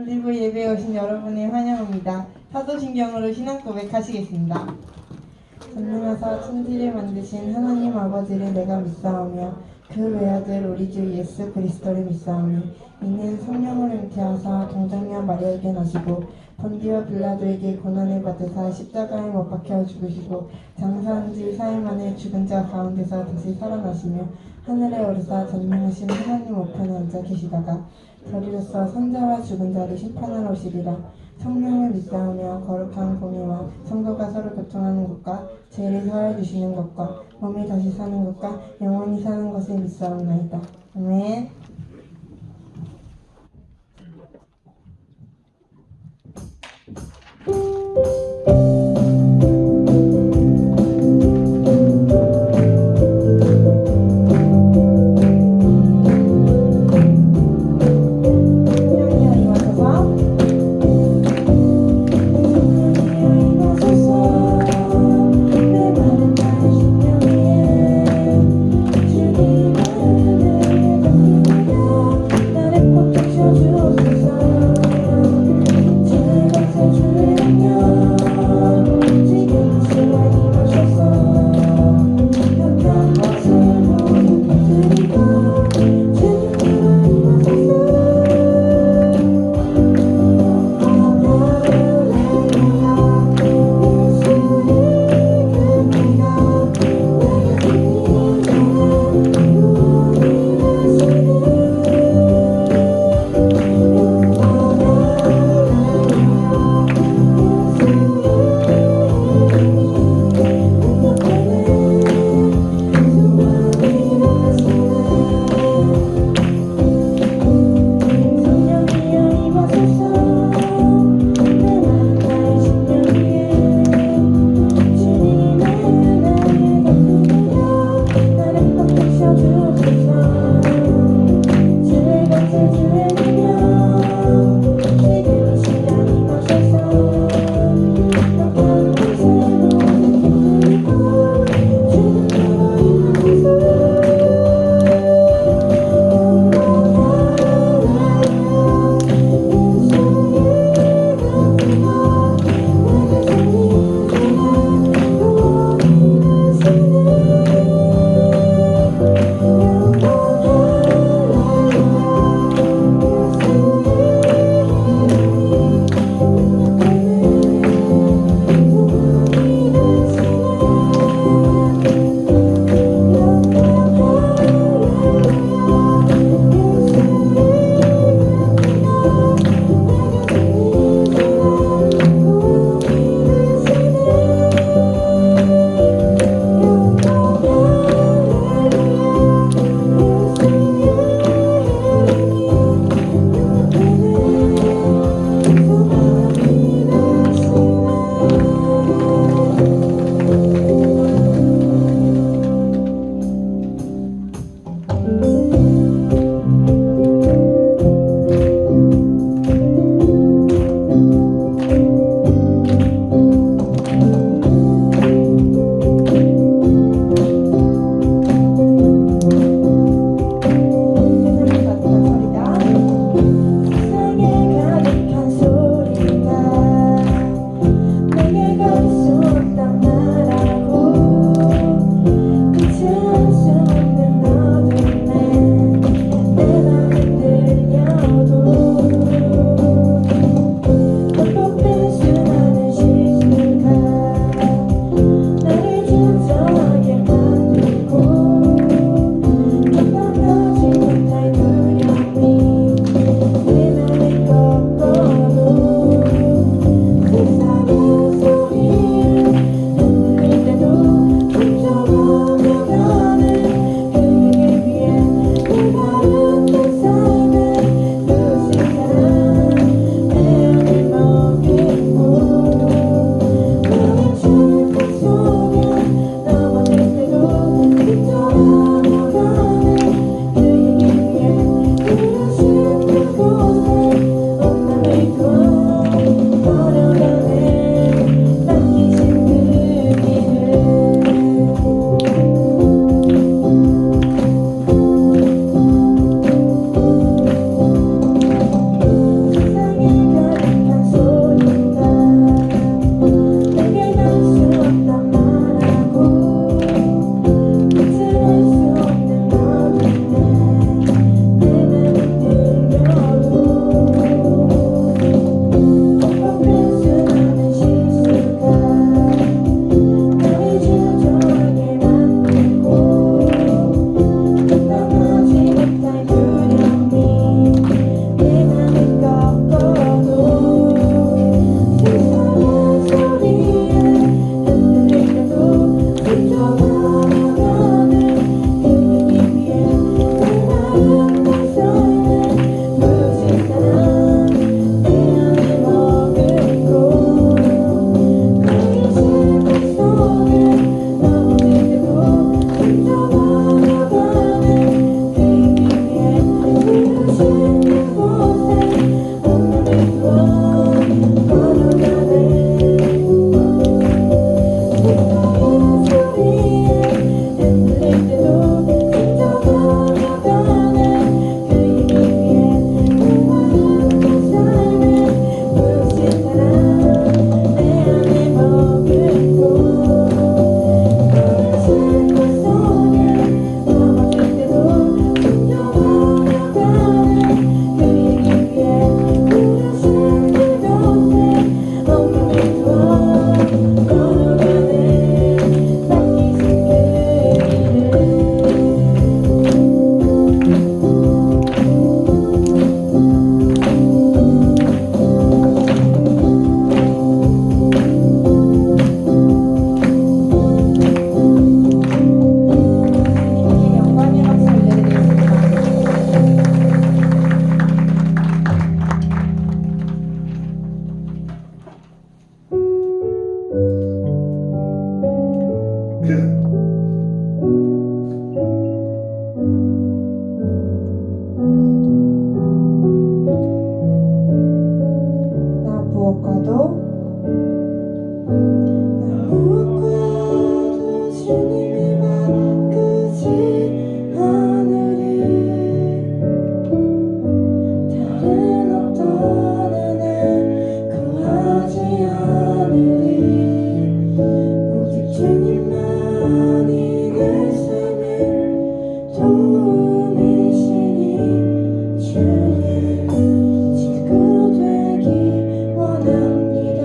올리브 예배에 오신 여러분을 환영합니다. 사도신경으로 신앙 고백하시겠습니다. 전능하사 천지를 만드신 하나님 아버지를 내가 믿사오며 그 외아들 우리 주 예수 그리스도를 믿사오니 이는 성령을 잉태하사 동정녀 마리아에게 나시고 본디오 빌라도에게 고난을 받으사 십자가에 못 박혀 죽으시고 장사한 지 4일 만에 죽은 자 가운데서 다시 살아나시며 하늘에 오르사 전능하신 하나님 우편에 앉아 계시다가 저리로서 산자와 죽은 자를 심판하러 오시리라. 성령을 믿사오며 거룩한 공의와 성도가 서로 교통하는 것과 죄를 사하여 주시는 것과 몸이 다시 사는 것과 영원히 사는 것을 믿사옵나이다. 아멘. 무엇과도 주님이 바꾸지 않으리. 다른 어떤 은혜 구하지 않으리. 오직 주님만이 내 삶의 도움이시니 주님 친구 되기 원합니다.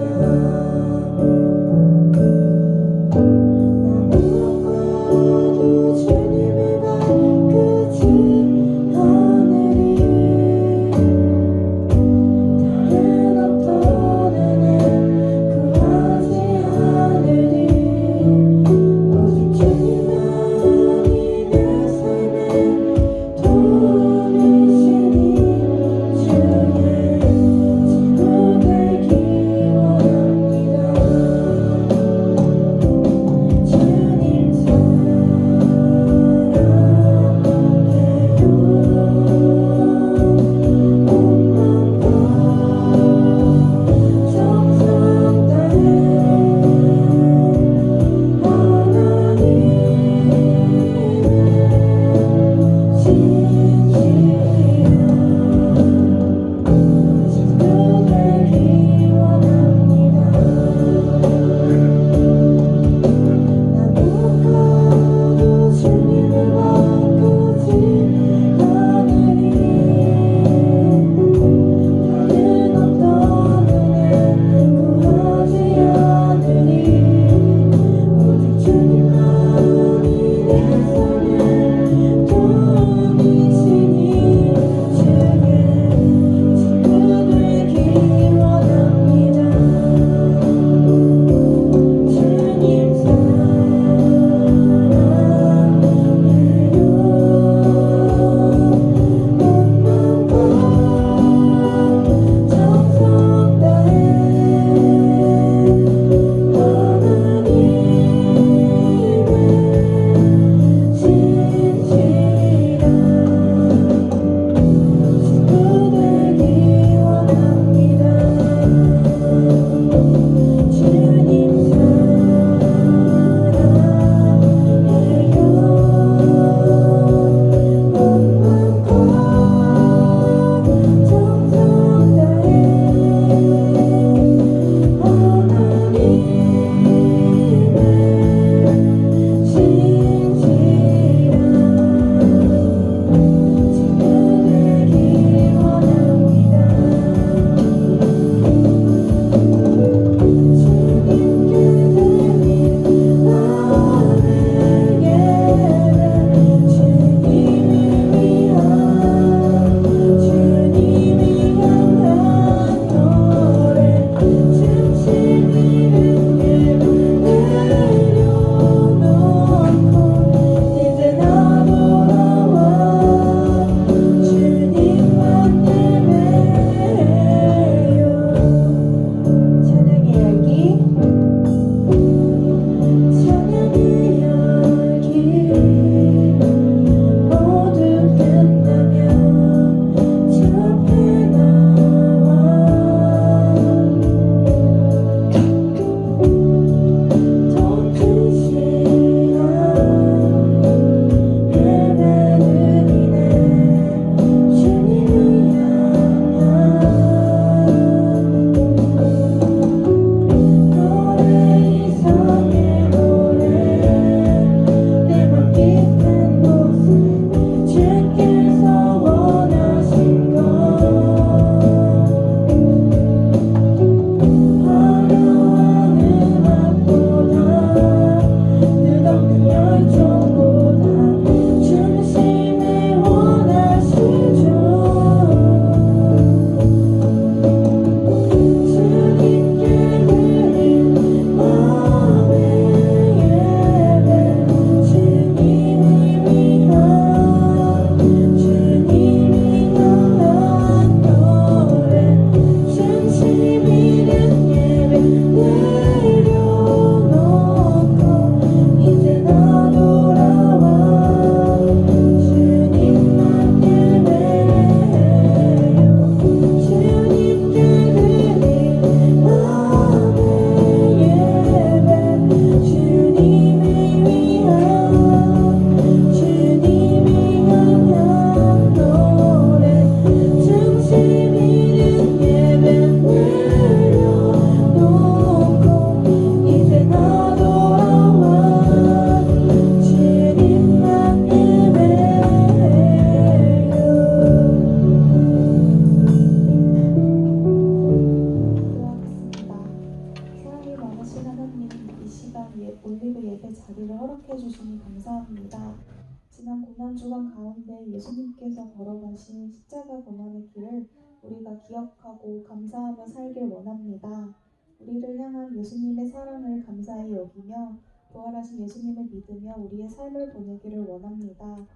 고난주간 가운데 예수님께서 걸어가신 십자가 고난의 길을 우리가 기억하고 감사하며 살길 원합니다. 우리를 향한 예수님의 사랑을 감사히 여기며 부활하신 예수님을 믿으며 우리의 삶을 보내기를 원합니다.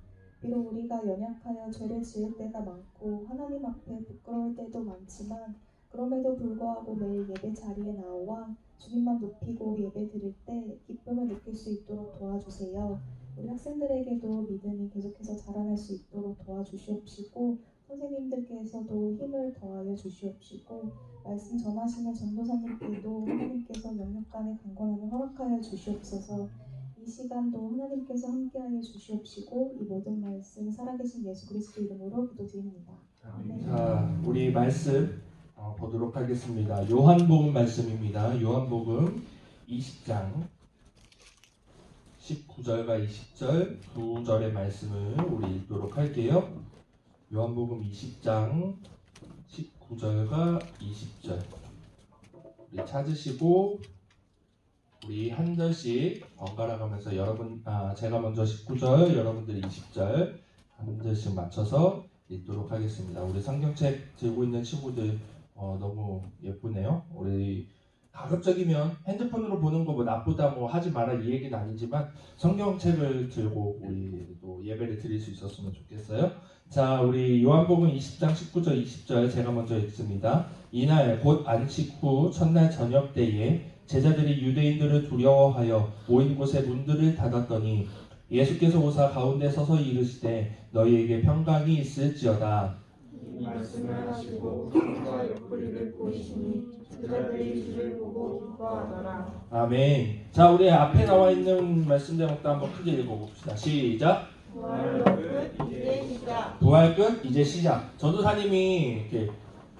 비록 우리가 연약하여 죄를 지을 때가 많고 하나님 앞에 부끄러울 때도 많지만 그럼에도 불구하고 매일 예배 자리에 나와 주님만 높이고 예배 드릴 때 기쁨을 느낄 수 있도록 도와주세요. 우리 학생들에게도 믿음이 계속해서 자라날 수 있도록 도와주시옵시고 선생님들께서도 힘을 더하여 주시옵시고 말씀 전하시는 전도사님께도 하나님께서 영육간의 강건함을 허락하여 주시옵소서. 이 시간도 하나님께서 함께하여 주시옵시고 이 모든 말씀 살아계신 예수 그리스도 이름으로 기도드립니다. 아멘. 자, 우리 말씀 보도록 하겠습니다. 요한복음 말씀입니다. 요한복음 20장 19절과 20절 9절의 말씀을 우리 읽도록 할게요. 요한복음 20장 19절과 20절 우리 찾으시고 우리 한 절씩 번갈아 가면서 제가 먼저 19절 여러분들이 20절 한 절씩 맞춰서 읽도록 하겠습니다. 우리 성경책 들고 있는 친구들 너무 예쁘네요. 우리 가급적이면 핸드폰으로 보는 거 뭐 나쁘다 뭐 하지 마라 이 얘기는 아니지만 성경책을 들고 우리 또 예배를 드릴 수 있었으면 좋겠어요. 자, 우리 요한복음 20장 19절 20절 제가 먼저 읽습니다. 이날 곧 안식 후 첫날 저녁 때에 제자들이 유대인들을 두려워하여 모인 곳에 문들을 닫았더니 예수께서 오사 가운데 서서 이르시되 너희에게 평강이 있을지어다. 이 말씀을 하시고 손과 옆구리를 보이시니 제자들이 주를 보고 기뻐하더라. 아멘. 자, 우리 앞에 나와 있는 말씀 제목도 한번 크게 읽어봅시다. 시작. 부활 끝 이제 시작. 부활 끝 이제 시작. 전도사님이 이렇게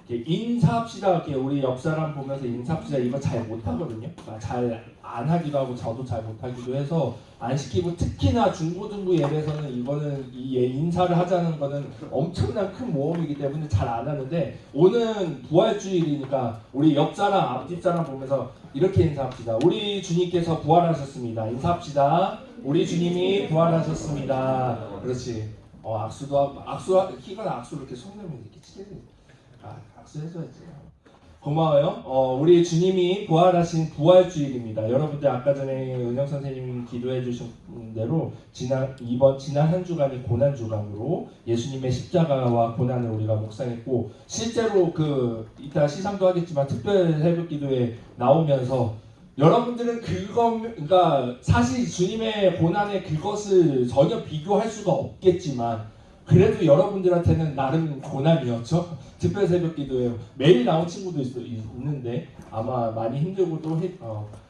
인사합시다 이렇게 우리 옆 사람 보면서 인사합시다 이거 잘 못하거든요. 잘 안 하기도 하고 저도 잘 못하기도 해서 안 시키고 특히나 중고등부 예배에서는 이거는 인사를 하자는 거는 엄청난 큰 모험이기 때문에 잘 안 하는데 오늘 부활주일이니까 우리 옆 사람 앞집 사람 보면서 이렇게 인사합시다. 우리 주님께서 부활하셨습니다. 인사합시다. 우리 주님이 부활하셨습니다. 그렇지. 악수도 하고 키가 악수를 이렇게 손으로 이렇게 치게 돼. 악수해줘야지. 고마워요. 우리 주님이 부활하신 부활주일입니다. 여러분들 아까 전에 은영 선생님이 기도해 주신 대로 지난 한 주간이 고난 주간으로 예수님의 십자가와 고난을 우리가 묵상했고 실제로 이따 시상도 하겠지만 특별 새벽 기도에 나오면서 여러분들은 그러니까 사실 주님의 고난에 그것을 전혀 비교할 수가 없겠지만 그래도 여러분들한테는 나름 고난이었죠. 특별 새벽 기도에 매일 나온 친구도 있는데 아마 많이 힘들고 또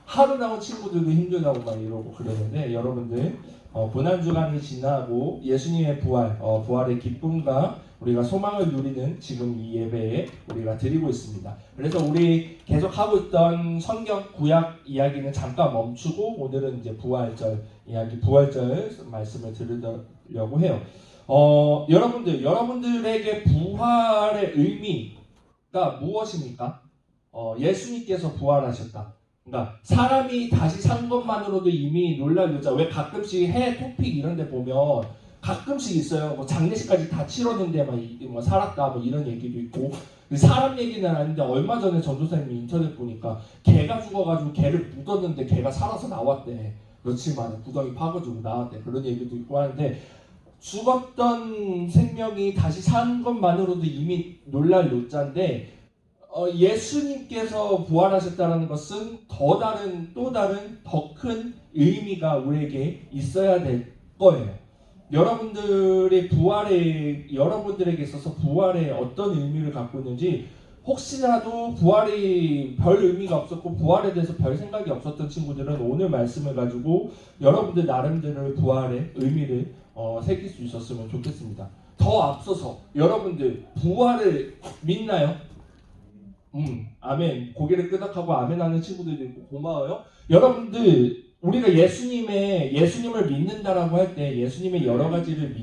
하루 나온 친구들도 힘들다고 막 이러고 그러는데 여러분들 고난 주간이 지나고 예수님의 부활의 기쁨과 우리가 소망을 누리는 지금 이 예배에 우리가 드리고 있습니다. 그래서 우리 계속 하고 있던 성경 구약 이야기는 잠깐 멈추고 오늘은 이제 부활절 이야기, 부활절 말씀을 들으려고 해요. 여러분들에게 부활의 의미가 무엇입니까? 예수님께서 부활하셨다. 그러니까 사람이 다시 산 것만으로도 이미 놀랄 여자. 왜 가끔씩 해 토픽 이런 데 보면 가끔씩 있어요. 뭐 장례식까지 다 치렀는데 막 살았다 뭐 이런 얘기도 있고 사람 얘기는 아닌데 얼마 전에 전도사님이 인터넷 보니까 개가 죽어가지고 개를 묻었는데 개가 살아서 나왔대. 며칠 만에 구덩이 파가지고 나왔대. 그런 얘기도 있고 하는데 죽었던 생명이 다시 산 것만으로도 이미 놀랄 요자인데 예수님께서 부활하셨다는 것은 또 다른 더 큰 의미가 우리에게 있어야 될 거예요. 여러분들에게 있어서 부활에 어떤 의미를 갖고 있는지 혹시라도 부활이 별 의미가 없었고 부활에 대해서 별 생각이 없었던 친구들은 오늘 말씀을 가지고 여러분들 나름대로 부활의 의미를 새길 수 있었으면 좋겠습니다. 더 앞서서 여러분들 부활을 믿나요? 아멘. 고개를 끄덕하고 아멘 하는 친구들도 있고 고마워요. 여러분들 우리가 예수님을 믿는다라고 할 때 예수님의 여러 가지를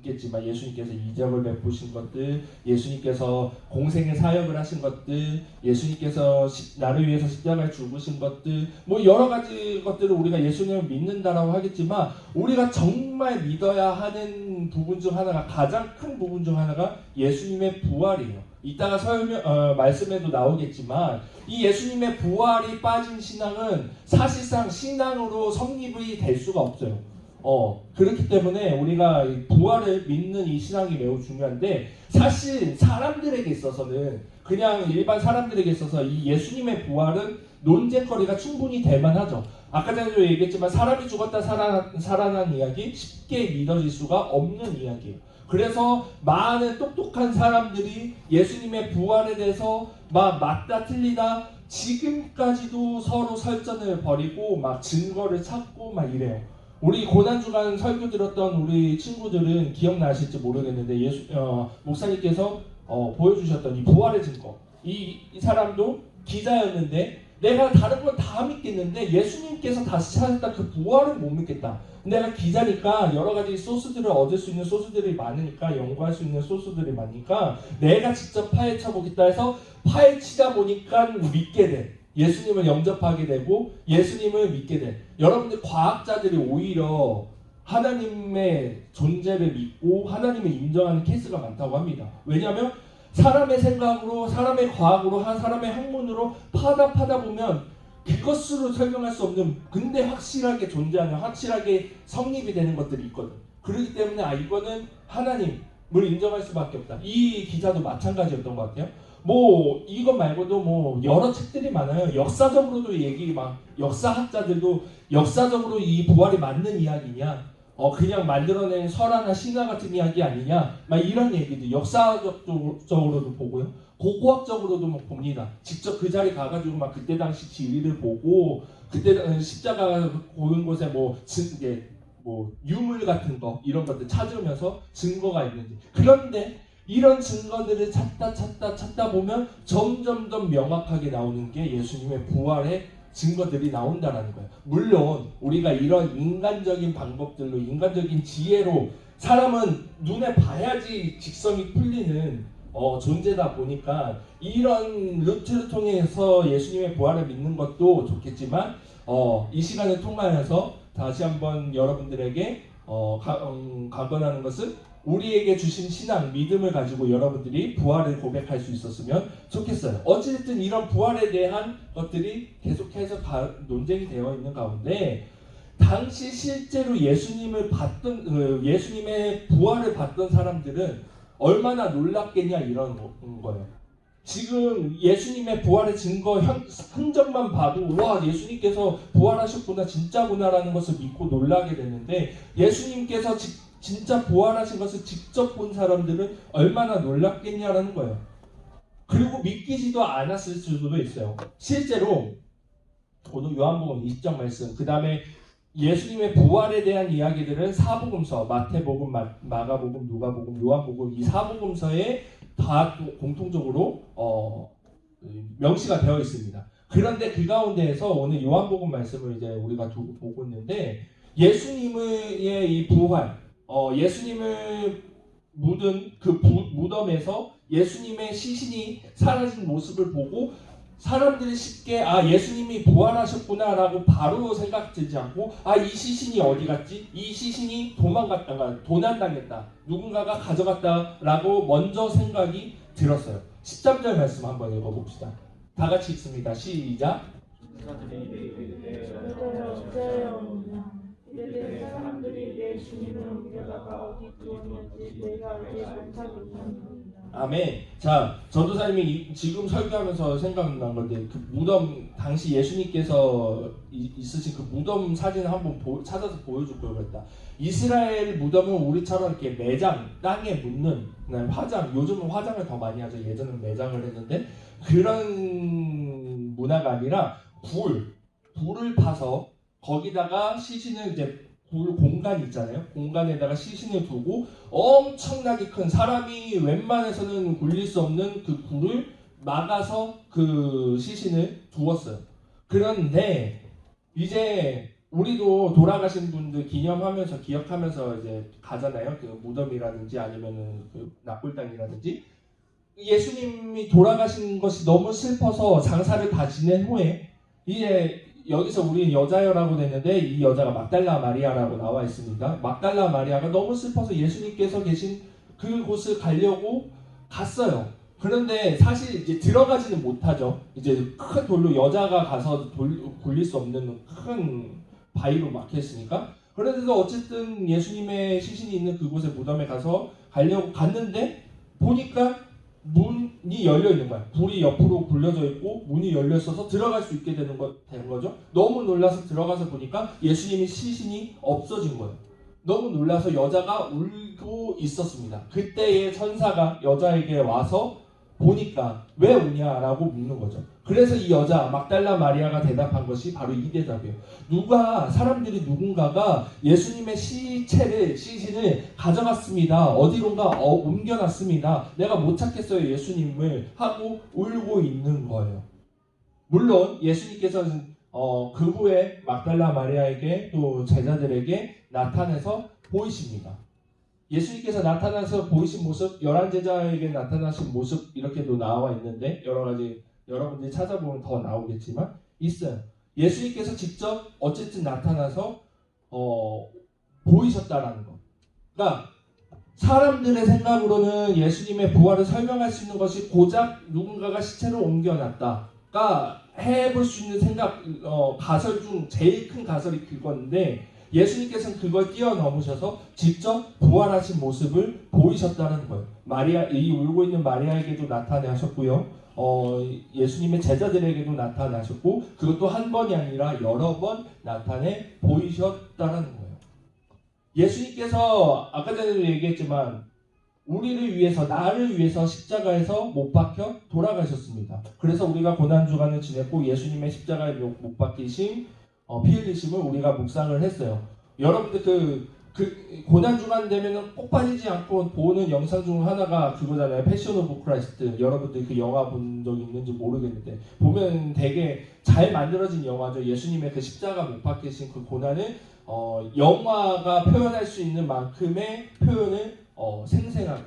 있겠지만 예수님께서 이적을 베푸신 것들, 예수님께서 공생의 사역을 하신 것들, 예수님께서 나를 위해서 십자가에 죽으신 것들, 뭐 여러 가지 것들을 우리가 예수님을 믿는다라고 하겠지만 우리가 정말 믿어야 하는 부분 중 하나가, 가장 큰 부분 중 하나가 예수님의 부활이에요. 이따가 말씀에도 나오겠지만 이 예수님의 부활이 빠진 신앙은 사실상 신앙으로 성립이 될 수가 없어요. 그렇기 때문에 우리가 부활을 믿는 이 신앙이 매우 중요한데, 사실 사람들에게 있어서는, 그냥 일반 사람들에게 있어서 이 예수님의 부활은 논쟁거리가 충분히 될 만하죠. 아까 전에도 얘기했지만 사람이 죽었다 살아난 이야기 쉽게 믿어질 수가 없는 이야기예요. 그래서 많은 똑똑한 사람들이 예수님의 부활에 대해서 막 맞다 틀리다 지금까지도 서로 설전을 벌이고 막 증거를 찾고 막 이래요. 우리 고난주간 설교 들었던 우리 친구들은 기억나실지 모르겠는데 목사님께서 보여주셨던 이 부활의 증거, 이 사람도 기자였는데 내가 다른 건 다 믿겠는데 예수님께서 다시 찾았다 그 부활은 못 믿겠다. 내가 기자니까 여러 가지 소스들을 얻을 수 있는 소스들이 많으니까, 연구할 수 있는 소스들이 많으니까 내가 직접 파헤쳐 보겠다 해서 파헤치다 보니까 믿게 돼. 예수님을 영접하게 되고 예수님을 믿게 돼. 여러분들 과학자들이 오히려 하나님의 존재를 믿고 하나님을 인정하는 케이스가 많다고 합니다. 왜냐하면 사람의 생각으로, 사람의 과학으로, 사람의 학문으로 파다 보면 그것으로 설명할 수 없는, 근데 확실하게 존재하는, 확실하게 성립이 되는 것들이 있거든. 그렇기 때문에 이거는 하나님을 인정할 수밖에 없다. 이 기자도 마찬가지였던 것 같아요. 뭐 이것 말고도 뭐 여러 책들이 많아요. 역사적으로도 역사학자들도 역사적으로 이 부활이 맞는 이야기냐, 그냥 만들어낸 설화나 신화 같은 이야기 아니냐, 막 이런 얘기도 역사적으로도 보고요. 고고학적으로도 막 봅니다. 직접 그 자리 가가지고 막 그때 당시 지리를 보고, 그때 십자가 보는 곳에 뭐 유물 같은 거 이런 것들 찾으면서 증거가 있는지. 그런데 이런 증거들을 찾다 보면 점점 더 명확하게 나오는 게 예수님의 부활의 증거들이 나온다라는 거예요. 물론 우리가 이런 인간적인 방법들로, 인간적인 지혜로, 사람은 눈에 봐야지 직성이 풀리는 존재다 보니까 이런 루트를 통해서 예수님의 부활을 믿는 것도 좋겠지만, 이 시간을 통하여서 다시 한번 여러분들에게 강권하는 것은 우리에게 주신 신앙, 믿음을 가지고 여러분들이 부활을 고백할 수 있었으면 좋겠어요. 어쨌든 이런 부활에 대한 것들이 계속해서 논쟁이 되어 있는 가운데, 당시 실제로 예수님의 부활을 봤던 사람들은 얼마나 놀랐겠냐, 이런 거예요. 지금 예수님의 부활의 증거 흔적만 봐도 와, 예수님께서 부활하셨구나, 진짜구나라는 것을 믿고 놀라게 되는데, 예수님께서 진짜 부활하신 것을 직접 본 사람들은 얼마나 놀랐겠냐라는 거예요. 그리고 믿기지도 않았을 수도 있어요. 실제로 오늘 요한복음 20장 말씀, 그 다음에 예수님의 부활에 대한 이야기들은 사복음서, 마태복음, 마가복음, 누가복음, 요한복음, 이 사복음서에 다 공통적으로 명시가 되어 있습니다. 그런데 그 가운데에서 오늘 요한복음 말씀을 이제 우리가 보고 있는데, 예수님의 이 부활, 예수님을 묻은 그 무덤에서 예수님의 시신이 사라진 모습을 보고 사람들이 쉽게 예수님이 부활하셨구나라고 바로 생각되지 않고, 이 시신이 어디 갔지? 이 시신이 도망갔다가 도난당했다, 누군가가 가져갔다라고 먼저 생각이 들었어요. 13절 말씀 한번 읽어봅시다. 다 같이 읽습니다. 시작. 이때 사람들이 예수님을 옮겨다가 어디 두었는지 내가 알지 못하겠습니다. 아멘. 자, 전도사님이 지금 설교하면서 생각난 건데, 그 무덤, 당시 예수님께서 있으신 그 무덤 사진을 한번 찾아서 보여줄 걸 그랬다. 이스라엘 무덤은 우리처럼 이렇게 매장, 땅에 묻는 화장, 요즘은 화장을 더 많이 하죠. 예전엔 매장을 했는데, 그런 문화가 아니라 불을 파서 거기다가 시신을 이제 공간 있잖아요. 공간에다가 시신을 두고 엄청나게 큰, 사람이 웬만해서는 굴릴 수 없는 그 굴을 막아서 그 시신을 두었어요. 그런데 이제 우리도 돌아가신 분들 기념하면서 기억하면서 이제 가잖아요. 그 무덤이라든지 아니면은 그 납골당이라든지. 예수님이 돌아가신 것이 너무 슬퍼서 장사를 다 지낸 후에 이제 여기서 우리 여자여라고 됐는데 이 여자가 막달라 마리아라고 나와 있습니다. 막달라 마리아가 너무 슬퍼서 예수님께서 계신 그곳을 가려고 갔어요. 그런데 사실 이제 들어가지는 못하죠. 이제 큰 돌로 여자가 가서 굴릴 수 없는 큰 바위로 막혔으니까. 그런데도 어쨌든 예수님의 시신이 있는 그곳에 무덤에 가서 가려고 갔는데 보니까 문이 열려 있는 거야. 불이 옆으로 굴려져 있고 문이 열려 있어서 들어갈 수 있게 된 거죠. 너무 놀라서 들어가서 보니까 예수님의 시신이 없어진 거예요. 너무 놀라서 여자가 울고 있었습니다. 그때의 천사가 여자에게 와서 보니까 왜 우냐라고 묻는 거죠. 그래서 이 여자 막달라 마리아가 대답한 것이 바로 이 대답이에요. 누군가가 예수님의 시신을 가져갔습니다. 어디론가 옮겨놨습니다. 내가 못 찾겠어요 예수님을 하고 울고 있는 거예요. 물론 예수님께서는 그 후에 막달라 마리아에게 또 제자들에게 나타나서 보이십니다. 예수님께서 나타나서 보이신 모습, 11제자에게 나타나신 모습 이렇게도 나와 있는데 여러 가지 여러분들이 찾아보면 더 나오겠지만 있어요. 예수님께서 직접 어쨌든 나타나서 보이셨다라는 거. 그러니까 사람들의 생각으로는 예수님의 부활을 설명할 수 있는 것이 고작 누군가가 시체를 옮겨놨다가 해볼 수 있는 생각 가설 중 제일 큰 가설이 그건데 예수님께서는 그걸 뛰어넘으셔서 직접 부활하신 모습을 보이셨다는 거예요. 이 울고 있는 마리아에게도 나타나셨고요. 예수님의 제자들에게도 나타나셨고 그것도 한 번이 아니라 여러 번 나타내 보이셨다는 거예요. 예수님께서 아까 전에도 얘기했지만 우리를 위해서 나를 위해서 십자가에서 못 박혀 돌아가셨습니다. 그래서 우리가 고난주간을 지냈고 예수님의 십자가에 못 박히심 피 흘리심을 우리가 묵상을 했어요. 여러분들 그 고난주간 되면은 꼭 빠지지 않고 보는 영상 중 하나가 그거잖아요. 패션 오브 크라이스트. 여러분들 그 영화 본 적 있는지 모르겠는데 보면 되게 잘 만들어진 영화죠. 예수님의 그 십자가 못 박히신 그 고난을 영화가 표현할 수 있는 만큼의 표현을 생생하게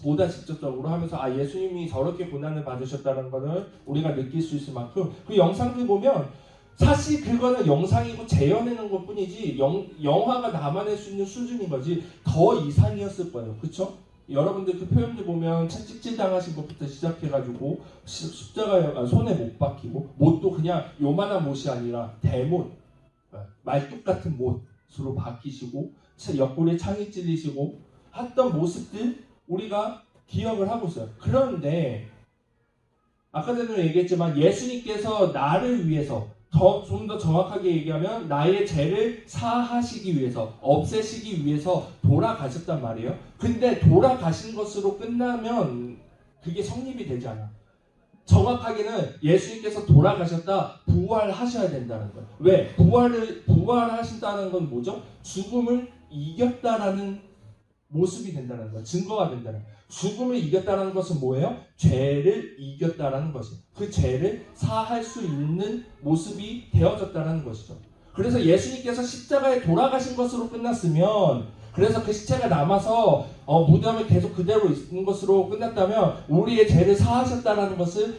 보다 직접적으로 하면서 예수님이 저렇게 고난을 받으셨다는 것을 우리가 느낄 수 있을 만큼 그 영상들 보면 사실 그거는 영상이고 재현해낸 것 뿐이지 영화가 담아낼 수 있는 수준인 거지 더 이상이었을 거예요. 그쵸? 여러분들 그 표현들 보면 채찍질 당하신 것부터 시작해가지고 십자가 손에 못 박히고 못도 그냥 요만한 못이 아니라 대못 말뚝 같은 못으로 박히시고 옆구리에 창이 찔리시고 했던 모습들 우리가 기억을 하고 있어요. 그런데 아까 전에 얘기했지만 예수님께서 나를 위해서 좀 더 정확하게 얘기하면 나의 죄를 사하시기 위해서 없애시기 위해서 돌아가셨단 말이에요. 근데 돌아가신 것으로 끝나면 그게 성립이 되지 않아. 정확하게는 예수님께서 돌아가셨다 부활하셔야 된다는 거예요. 왜? 부활하신다는 건 뭐죠? 죽음을 이겼다라는 모습이 된다는 거예요. 증거가 된다는 거예요. 죽음을 이겼다는 것은 뭐예요? 죄를 이겼다는 것이에요. 그 죄를 사할 수 있는 모습이 되어졌다는 것이죠. 그래서 예수님께서 십자가에 돌아가신 것으로 끝났으면 그래서 그 시체가 남아서 무덤에 계속 그대로 있는 것으로 끝났다면 우리의 죄를 사하셨다는 것을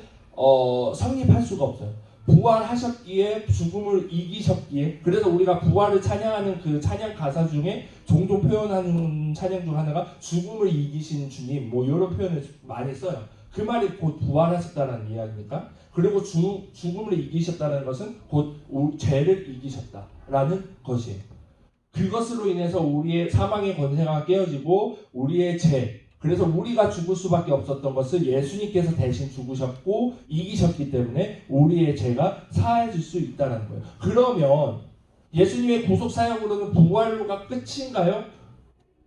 성립할 수가 없어요. 부활하셨기에 죽음을 이기셨기에 그래서 우리가 부활을 찬양하는 그 찬양 가사 중에 종종 표현하는 찬양 중 하나가 죽음을 이기신 주님 뭐 이런 표현을 많이 써요. 그 말이 곧 부활하셨다는 이야기니까. 그리고 죽음을 이기셨다는 것은 곧 죄를 이기셨다라는 것이에요. 그것으로 인해서 우리의 사망의 권세가 깨어지고 우리의 죄 그래서 우리가 죽을 수밖에 없었던 것을 예수님께서 대신 죽으셨고 이기셨기 때문에 우리의 죄가 사해질 수 있다는 거예요. 그러면 예수님의 구속 사역으로는 부활로가 끝인가요?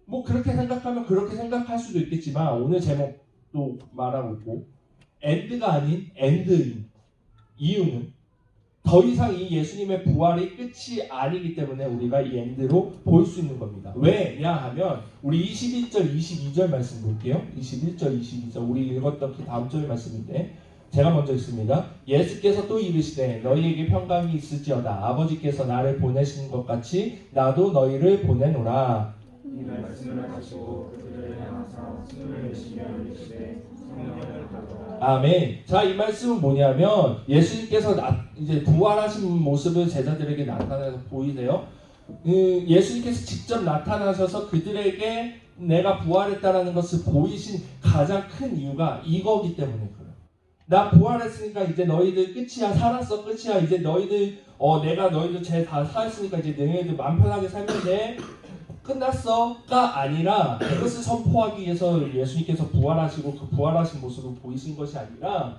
뭐 그렇게 생각하면 그렇게 생각할 수도 있겠지만 오늘 제목도 말하고 있고 엔드가 아닌 엔드인 이유는 더 이상 이 예수님의 부활이 끝이 아니기 때문에 우리가 이 엔드로 볼 수 있는 겁니다. 왜냐하면 우리 21절, 22절 말씀 볼게요. 21절, 22절 우리 읽었던 그 다음 절 말씀인데 제가 먼저 읽습니다. 예수께서 또 이르시되 너희에게 평강이 있을지어다. 아버지께서 나를 보내신 것 같이 나도 너희를 보내노라. 이 말씀을 하시고 그들을 향하사 숨을 내쉬며 이르시되 성령을 받으라. 아멘. 자, 이 말씀은 뭐냐면 예수님께서 이제 부활하신 모습을 제자들에게 나타내서 보이세요. 예수님께서 직접 나타나셔서 그들에게 내가 부활했다라는 것을 보이신 가장 큰 이유가 이거기 때문에 그래요. 나 부활했으니까 이제 너희들 끝이야. 살았어. 끝이야. 이제 너희들 내가 너희들 죄 다 사했으니까 이제 너희들 마음 편하게 살면 돼. 끝났어가 아니라 그것을 선포하기 위해서 예수님께서 부활하시고 그 부활하신 모습을 보이신 것이 아니라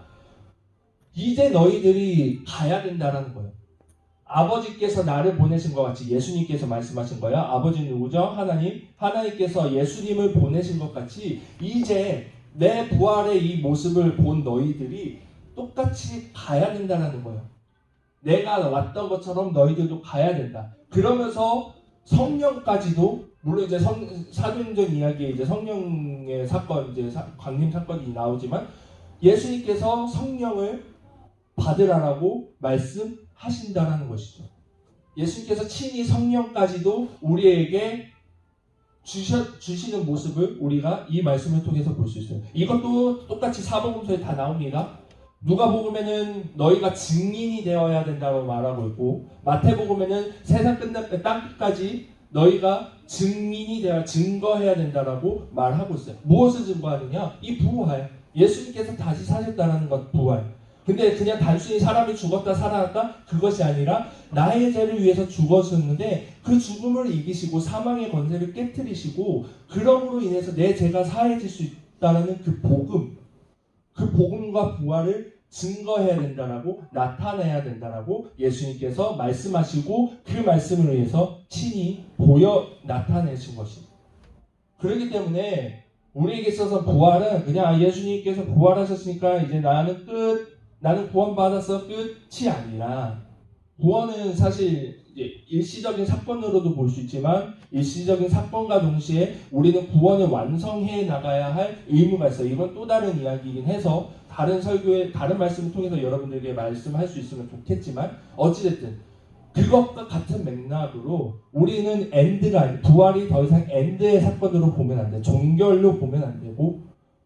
이제 너희들이 가야 된다라는 거예요. 아버지께서 나를 보내신 것 같이 예수님께서 말씀하신 거예요. 아버지 누구죠? 하나님. 하나님께서 예수님을 보내신 것 같이 이제 내 부활의 이 모습을 본 너희들이 똑같이 가야 된다는 거예요. 내가 왔던 것처럼 너희들도 가야 된다. 그러면서 성령까지도 물론 이제 사도행전 이야기에 이제 성령의 사건 이제 강림 사건이 나오지만 예수님께서 성령을 받으라라고 말씀하신다라는 것이죠. 예수님께서 친히 성령까지도 우리에게 주시는 모습을 우리가 이 말씀을 통해서 볼 수 있어요. 이것도 똑같이 사복음서에 다 나옵니다. 누가복음에는 너희가 증인이 되어야 된다고 말하고 있고 마태복음에는 세상 땅 끝까지 너희가 증인이 되어 증거해야 된다라고 말하고 있어요. 무엇을 증거하느냐? 이 부활. 예수님께서 다시 사셨다는 것 부활. 근데 그냥 단순히 사람이 죽었다 살아났다 그것이 아니라 나의 죄를 위해서 죽었었는데 그 죽음을 이기시고 사망의 권세를 깨트리시고 그러므로 인해서 내 죄가 사해질 수 있다는 그 복음과 부활을 증거해야 된다라고 나타내야 된다라고 예수님께서 말씀하시고 그 말씀을 위해서 친히 보여 나타내신 것입니다. 그렇기 때문에 우리에게 있어서 부활은 그냥 예수님께서 부활하셨으니까 이제 나는 끝, 나는 구원받았어 끝이 아니라 구원은 사실 이제 일시적인 사건으로도 볼 수 있지만 일시적인 사건과 동시에 우리는 구원을 완성해 나가야 할 의무가 있어요. 이건 또 다른 이야기이긴 해서 다른 설교에 다른 말씀을 통해서 여러분들에게 말씀할 수 있으면 좋겠지만 어찌됐든 그것과 같은 맥락으로 우리는 엔드가 아닌 부활이 더 이상 엔드의 사건으로 보면 안 돼. 종결로 보면 안 되고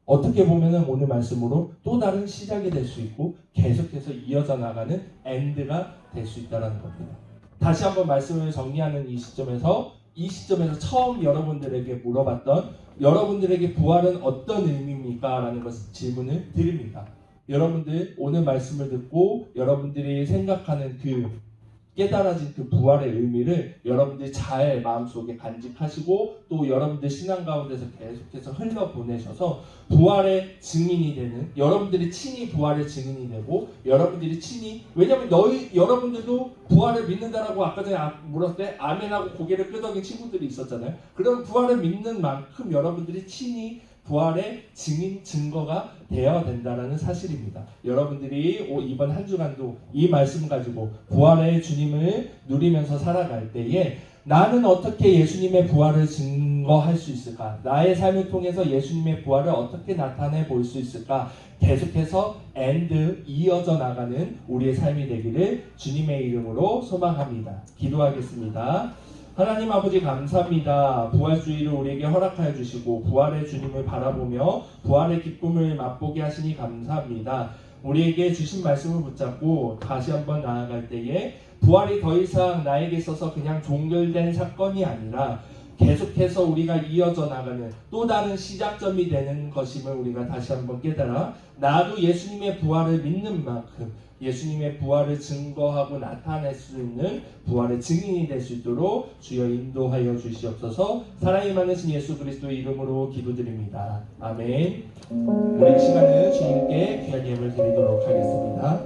어떻게 보면은 오늘 말씀으로 또 다른 시작이 될 수 있고 계속해서 이어져 나가는 엔드가 될 수 있다는 겁니다. 다시 한번 말씀을 정리하는 이 시점에서 처음 여러분들에게 물어봤던 여러분들에게 부활은 어떤 의미입니까? 라는 질문을 드립니다. 여러분들 오늘 말씀을 듣고 여러분들이 생각하는 깨달아진 그 부활의 의미를 여러분들이 잘 마음속에 간직하시고 또 여러분들 신앙 가운데서 계속해서 흘러보내셔서 부활의 증인이 되는 여러분들이 친히 부활의 증인이 되고 여러분들이 친히 왜냐하면 여러분들도 부활을 믿는다라고 아까 전에 물었을 때 아멘하고 고개를 끄덕인 친구들이 있었잖아요. 그럼 부활을 믿는 만큼 여러분들이 친히 부활의 증거가 되어야 된다는 사실입니다. 여러분들이 이번 한 주간도 이 말씀 가지고 부활의 주님을 누리면서 살아갈 때에 나는 어떻게 예수님의 부활을 증거할 수 있을까? 나의 삶을 통해서 예수님의 부활을 어떻게 나타내 볼 수 있을까? 계속해서 이어져 나가는 우리의 삶이 되기를 주님의 이름으로 소망합니다. 기도하겠습니다. 하나님 아버지 감사합니다. 부활주의를 우리에게 허락하여 주시고 부활의 주님을 바라보며 부활의 기쁨을 맛보게 하시니 감사합니다. 우리에게 주신 말씀을 붙잡고 다시 한번 나아갈 때에 부활이 더 이상 나에게 있어서 그냥 종결된 사건이 아니라 계속해서 우리가 이어져 나가는 또 다른 시작점이 되는 것임을 우리가 다시 한번 깨달아 나도 예수님의 부활을 믿는 만큼 예수님의 부활을 증거하고 나타낼 수 있는 부활의 증인이 될 수 있도록 주여 인도하여 주시옵소서. 사랑이 많으신 예수 그리스도의 이름으로 기도드립니다. 아멘. 우리 이 시간은 주님께 귀한 예물 드리도록 하겠습니다.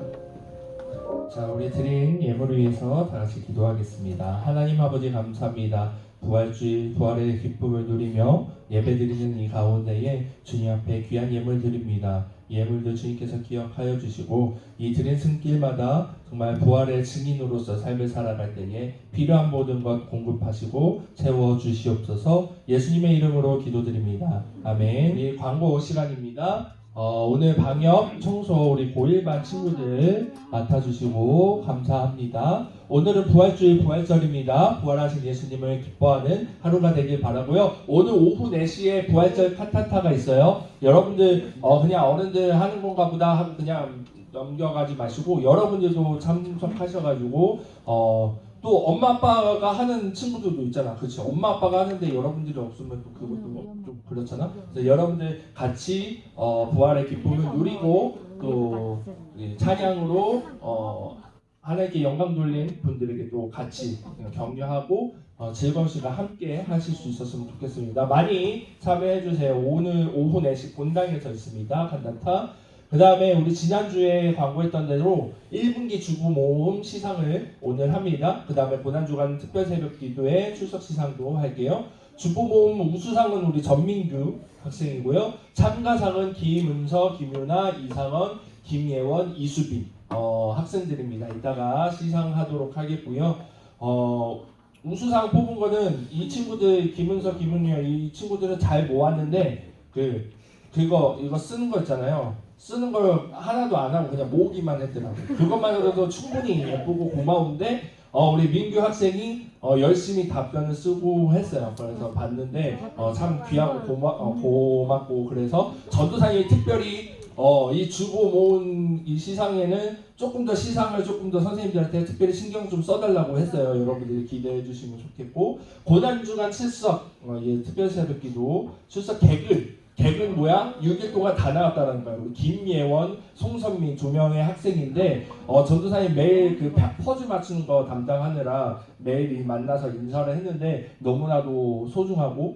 자, 우리 드린 예물을 위해서 다 같이 기도하겠습니다. 하나님 아버지 감사합니다. 부활주일 부활의 기쁨을 누리며 예배드리는 이 가운데에 주님 앞에 귀한 예물 드립니다. 예물도 주님께서 기억하여 주시고 이 드린 손길마다 정말 부활의 증인으로서 삶을 살아갈 때에 필요한 모든 것 공급하시고 채워주시옵소서. 예수님의 이름으로 기도드립니다. 아멘. 우리 광고 시간입니다. 오늘 방역 청소 우리 고1반 친구들 맡아주시고 감사합니다. 오늘은 부활주일 부활절입니다. 부활하신 예수님을 기뻐하는 하루가 되길 바라고요. 오늘 오후 4시에 부활절 칸타타가 있어요. 여러분들 그냥 어른들 하는 건가 보다 하고 그냥 넘겨가지 마시고 여러분들도 참석하셔가지고 또 엄마 아빠가 하는 친구들도 있잖아. 그렇죠? 엄마 아빠가 하는데 여러분들이 없으면 또 그것도 좀 그렇잖아. 그래서 여러분들 같이 부활의 기쁨을 누리고 또 찬양으로 하나님께 영광 돌린 분들에게 또 같이 격려하고 즐거운 시간 함께 하실 수 있었으면 좋겠습니다. 많이 참여해 주세요. 오늘 오후 4시 본당에서 있습니다. 간단타. 그 다음에 우리 지난주에 광고했던 대로 1분기 주부 모임 시상을 오늘 합니다. 그 다음에 고난주간 특별 새벽 기도회 출석 시상도 할게요. 주부 모임 우수상은 우리 전민규 학생이고요. 참가상은 김은서, 김유나, 이상원, 김예원, 이수빈 학생들입니다. 이따가 시상하도록 하겠고요. 우수상 뽑은 거는 이 친구들 김은서, 김윤이요 이 친구들은 잘 모았는데 이거 쓰는 거 있잖아요. 쓰는 걸 하나도 안 하고 그냥 모으기만 했더라고요. 그것만으로도 충분히 예쁘고 고마운데 우리 민규 학생이 열심히 답변을 쓰고 했어요. 그래서 봤는데 참 귀하고 고맙고 그래서 전도사님이 특별히 이 주보 모은 이 시상에는 조금 더 시상을 조금 더 선생님들한테 특별히 신경 좀 써달라고 했어요. 여러분들이 기대해 주시면 좋겠고 고난주간 출석 특별 새벽기도 출석 객은 뭐야? 6일 동안 다 나왔다는 거예요. 우리 김예원, 송선민 2명의 학생인데 전도사님 매일 그 퍼즐 맞추는 거 담당하느라 매일 만나서 인사를 했는데 너무나도 소중하고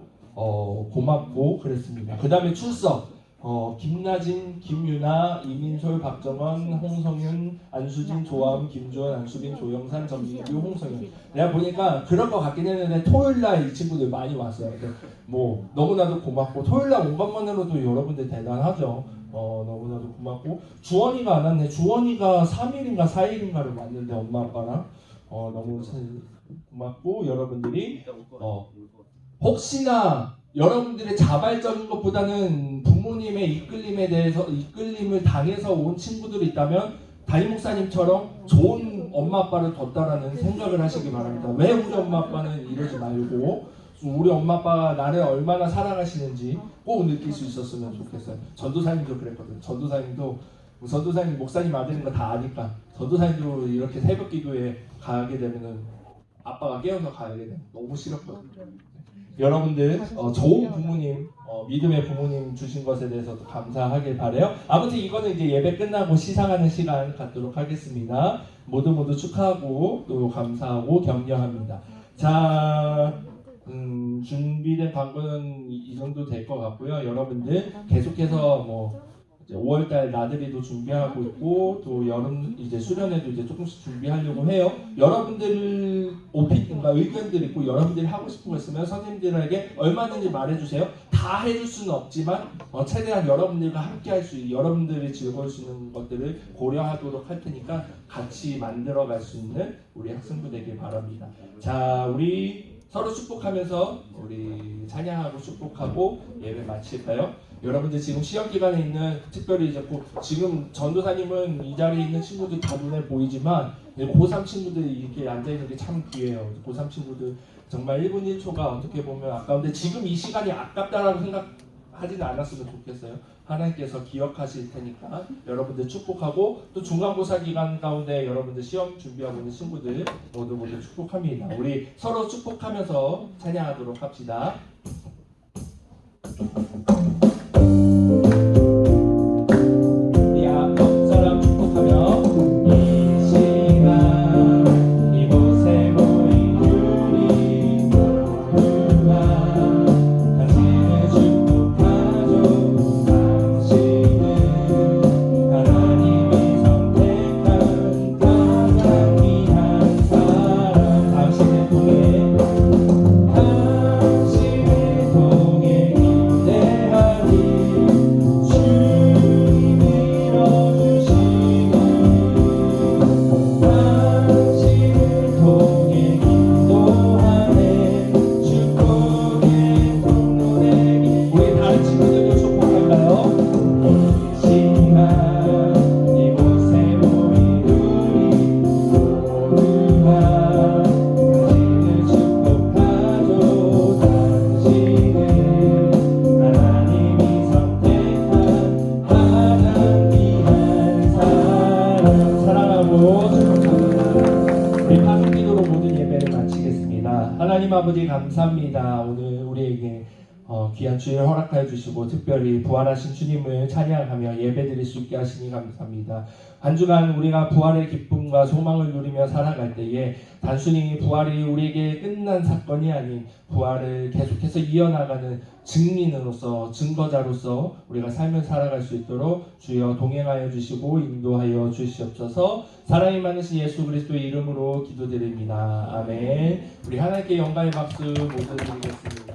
고맙고 그랬습니다. 그 다음에 출석 김나진, 김유나, 이민솔, 박정원, 홍성윤, 안수진, 조암, 김주원, 안수빈, 조영산, 전민규, 홍성윤. 내가 보니까 그런 거 같긴 했는데 토요일날 이 친구들 많이 왔어요. 뭐 너무나도 고맙고 토요일날 온 것만으로도 여러분들 대단하죠. 너무나도 고맙고 주원이가 안 왔네. 주원이가 3일인가 4일인가를 왔는데 엄마 아빠랑 너무 고맙고 여러분들이 혹시나 여러분들의 자발적인 것보다는 부모님의 이끌림을 당해서 온 친구들이 있다면 담임 목사님처럼 좋은 엄마 아빠를 뒀다라는 생각을 하시기 바랍니다. 왜 우리 엄마 아빠는 이러지 말고 우리 엄마 아빠가 나를 얼마나 사랑하시는지 꼭 느낄 수 있었으면 좋겠어요. 전도사님도 그랬거든요. 전도사님 목사님 아들인 거 다 아니까 전도사님도 이렇게 새벽 기도에 가게 되면은 아빠가 깨어서 가게 되면 너무 싫었거든요. 여러분들 좋은 부모님, 믿음의 부모님 주신 것에 대해서도 감사하길 바라요. 아무튼 이거는 이제 예배 끝나고 시상하는 시간 갖도록 하겠습니다. 모두 축하하고 또 감사하고 격려합니다. 자, 준비된 광고는 이 정도 될 것 같고요. 여러분들 계속해서 이제 5월달 나들이도 준비하고 있고 또 여름 이제 수련회도 이제 조금씩 준비하려고 해요. 여러분들 의견들 있고 여러분들이 하고 싶은 거 있으면 선생님들에게 얼마든지 말해주세요. 다 해줄 수는 없지만 최대한 여러분들과 함께 할 수 있는 여러분들이 즐거울 수 있는 것들을 고려하도록 할 테니까 같이 만들어갈 수 있는 우리 학생들 되길 바랍니다. 자, 우리 서로 축복하면서 우리 찬양하고 축복하고 예배 마칠까요? 여러분들 지금 시험 기간에 있는 특별히 이제 지금 전도사님은 이 자리에 있는 친구들 다 눈에 보이지만 고3 친구들이 이렇게 앉아있는 게 참 귀해요. 고3 친구들 정말 1분 1초가 어떻게 보면 아까운데 지금 이 시간이 아깝다라고 생각하지는 않았으면 좋겠어요. 하나님께서 기억하실 테니까 여러분들 축복하고 또 중간고사 기간 가운데 여러분들 시험 준비하고 있는 친구들 모두 축복합니다. 우리 서로 축복하면서 찬양하도록 합시다. 당신을 통해 감사하고 감사합니다. 우리 파송기도로 모든 예배를 마치겠습니다. 하나님 아버지 감사합니다. 오늘 우리에게 귀한 주일 허락하여 주시고 특별히 부활하신 주님을 찬양하며 예배드릴 수 있게 하시니 감사합니다. 한 주간 우리가 부활의 기쁨과 소망을 누리며 살아갈 때에 단순히 부활이 우리에게 끝난 사건이 아닌 부활을 계속해서 이어나가는 증인으로서 증거자로서 우리가 삶을 살아갈 수 있도록 주여 동행하여 주시고 인도하여 주시옵소서. 사랑이 많으신 예수 그리스도의 이름으로 기도드립니다. 아멘. 우리 하나님께 영광의 박수 모두 드리겠습니다.